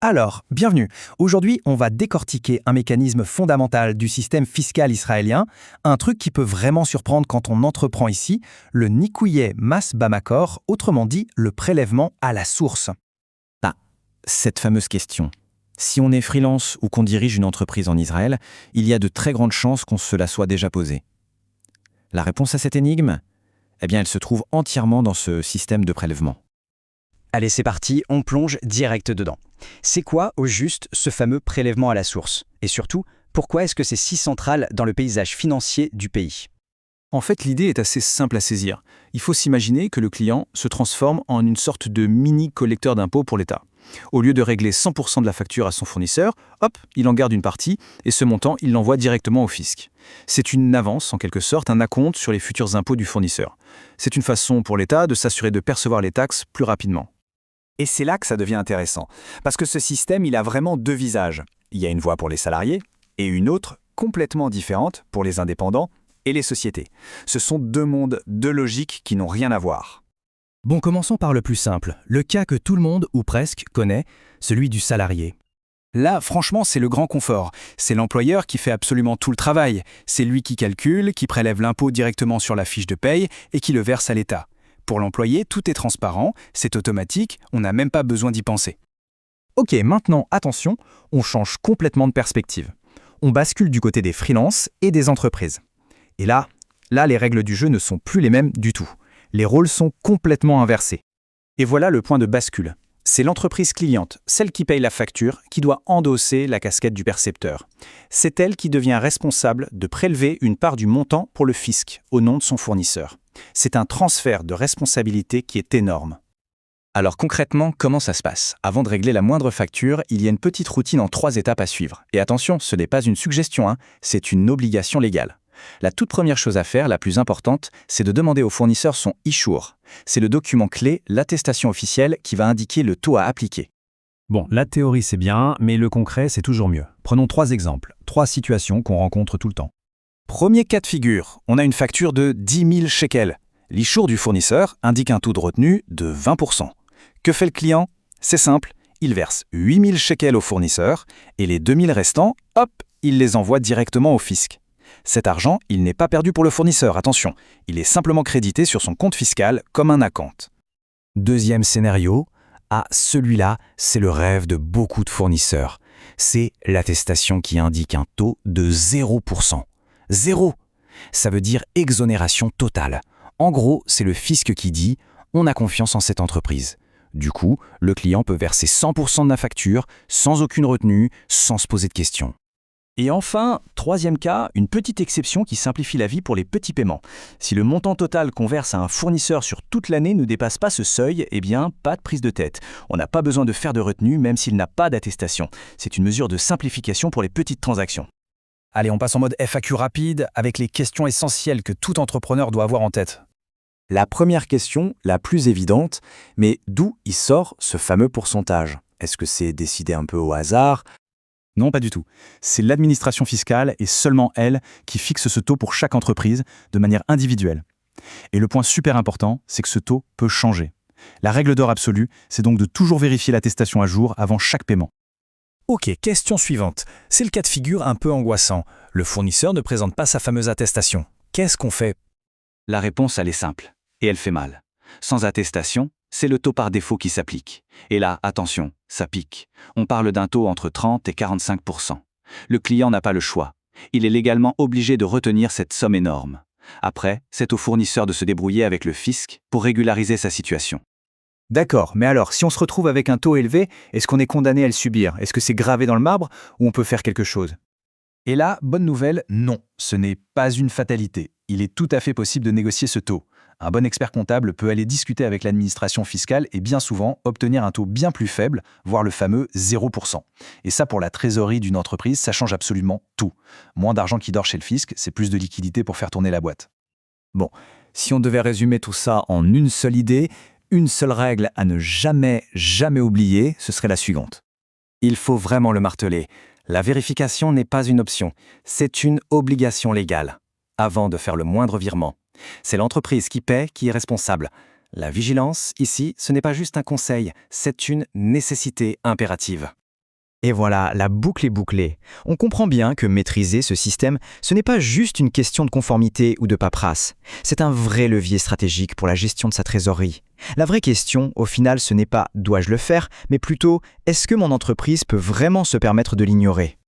Alors, bienvenue. Aujourd'hui, on va décortiquer un mécanisme fondamental du système fiscal israélien, un truc qui peut vraiment surprendre quand on entreprend ici, le Nikuye Mas Bamakor, autrement dit le prélèvement à la source. Ah, cette fameuse question. Si on est freelance ou qu'on dirige une entreprise en Israël, il y a de très grandes chances qu'on se la soit déjà posée. La réponse à cette énigme? Eh bien, elle se trouve entièrement dans ce système de prélèvement. Allez, c'est parti, on plonge direct dedans. C'est quoi, au juste, ce fameux prélèvement à la source? Et surtout, pourquoi est-ce que c'est si central dans le paysage financier du pays? En fait, l'idée est assez simple à saisir. Il faut s'imaginer que le client se transforme en une sorte de mini collecteur d'impôts pour l'État. Au lieu de régler 100% de la facture à son fournisseur, hop, il en garde une partie et ce montant, il l'envoie directement au fisc. C'est une avance, en quelque sorte, un acompte sur les futurs impôts du fournisseur. C'est une façon pour l'État de s'assurer de percevoir les taxes plus rapidement. Et c'est là que ça devient intéressant, parce que ce système, il a vraiment deux visages. Il y a une voie pour les salariés et une autre, complètement différente, pour les indépendants et les sociétés. Ce sont deux mondes, deux logiques qui n'ont rien à voir. Bon, commençons par le plus simple, le cas que tout le monde, ou presque, connaît, celui du salarié. Là, franchement, c'est le grand confort. C'est l'employeur qui fait absolument tout le travail. C'est lui qui calcule, qui prélève l'impôt directement sur la fiche de paye et qui le verse à l'État. Pour l'employé, tout est transparent, c'est automatique, on n'a même pas besoin d'y penser. Ok, maintenant, attention, on change complètement de perspective. On bascule du côté des freelances et des entreprises. Et là, les règles du jeu ne sont plus les mêmes du tout. Les rôles sont complètement inversés. Et voilà le point de bascule. C'est l'entreprise cliente, celle qui paye la facture, qui doit endosser la casquette du percepteur. C'est elle qui devient responsable de prélever une part du montant pour le fisc, au nom de son fournisseur. C'est un transfert de responsabilité qui est énorme. Alors concrètement, comment ça se passe? Avant de régler la moindre facture, il y a une petite routine en 3 étapes à suivre. Et attention, ce n'est pas une suggestion, c'est une obligation légale. La toute première chose à faire, la plus importante, c'est de demander au fournisseur son Ishur. C'est le document clé, l'attestation officielle qui va indiquer le taux à appliquer. Bon, la théorie c'est bien, mais le concret c'est toujours mieux. Prenons 3 exemples, 3 situations qu'on rencontre tout le temps. Premier cas de figure, on a une facture de 10 000 shekels. L'Ishur du fournisseur indique un taux de retenue de 20%. Que fait le client? C'est simple, il verse 8 000 shekels au fournisseur et les 2 000 restants, hop, il les envoie directement au fisc. Cet argent, il n'est pas perdu pour le fournisseur, attention, il est simplement crédité sur son compte fiscal comme un acompte. Deuxième scénario, celui-là, c'est le rêve de beaucoup de fournisseurs. C'est l'attestation qui indique un taux de 0%. 0! Ça veut dire exonération totale. En gros, c'est le fisc qui dit « on a confiance en cette entreprise ». Du coup, le client peut verser 100% de la facture, sans aucune retenue, sans se poser de questions. Et enfin, troisième cas, une petite exception qui simplifie la vie pour les petits paiements. Si le montant total qu'on verse à un fournisseur sur toute l'année ne dépasse pas ce seuil, eh bien, pas de prise de tête. On n'a pas besoin de faire de retenue même s'il n'a pas d'attestation. C'est une mesure de simplification pour les petites transactions. Allez, on passe en mode FAQ rapide avec les questions essentielles que tout entrepreneur doit avoir en tête. La première question, la plus évidente, mais d'où il sort ce fameux pourcentage? Est-ce que c'est décidé un peu au hasard? Non, pas du tout. C'est l'administration fiscale et seulement elle qui fixe ce taux pour chaque entreprise de manière individuelle. Et le point super important, c'est que ce taux peut changer. La règle d'or absolue, c'est donc de toujours vérifier l'attestation à jour avant chaque paiement. Ok, question suivante. C'est le cas de figure un peu angoissant. Le fournisseur ne présente pas sa fameuse attestation. Qu'est-ce qu'on fait? La réponse, elle est simple, et elle fait mal. Sans attestation, c'est le taux par défaut qui s'applique. Et là, attention, ça pique. On parle d'un taux entre 30 et 45%. Le client n'a pas le choix. Il est légalement obligé de retenir cette somme énorme. Après, c'est au fournisseur de se débrouiller avec le fisc pour régulariser sa situation. D'accord, mais alors, si on se retrouve avec un taux élevé, est-ce qu'on est condamné à le subir? Est-ce que c'est gravé dans le marbre ou on peut faire quelque chose? Et là, bonne nouvelle, non, ce n'est pas une fatalité. Il est tout à fait possible de négocier ce taux. Un bon expert comptable peut aller discuter avec l'administration fiscale et bien souvent obtenir un taux bien plus faible, voire le fameux 0%. Et ça, pour la trésorerie d'une entreprise, ça change absolument tout. Moins d'argent qui dort chez le fisc, c'est plus de liquidité pour faire tourner la boîte. Bon, si on devait résumer tout ça en une seule idée, une seule règle à ne jamais oublier, ce serait la suivante. Il faut vraiment le marteler. La vérification n'est pas une option, c'est une obligation légale. Avant de faire le moindre virement. C'est l'entreprise qui paie qui est responsable. La vigilance, ici, ce n'est pas juste un conseil, c'est une nécessité impérative. Et voilà, la boucle est bouclée. On comprend bien que maîtriser ce système, ce n'est pas juste une question de conformité ou de paperasse. C'est un vrai levier stratégique pour la gestion de sa trésorerie. La vraie question, au final, ce n'est pas « dois-je le faire ?», mais plutôt « est-ce que mon entreprise peut vraiment se permettre de l'ignorer ?»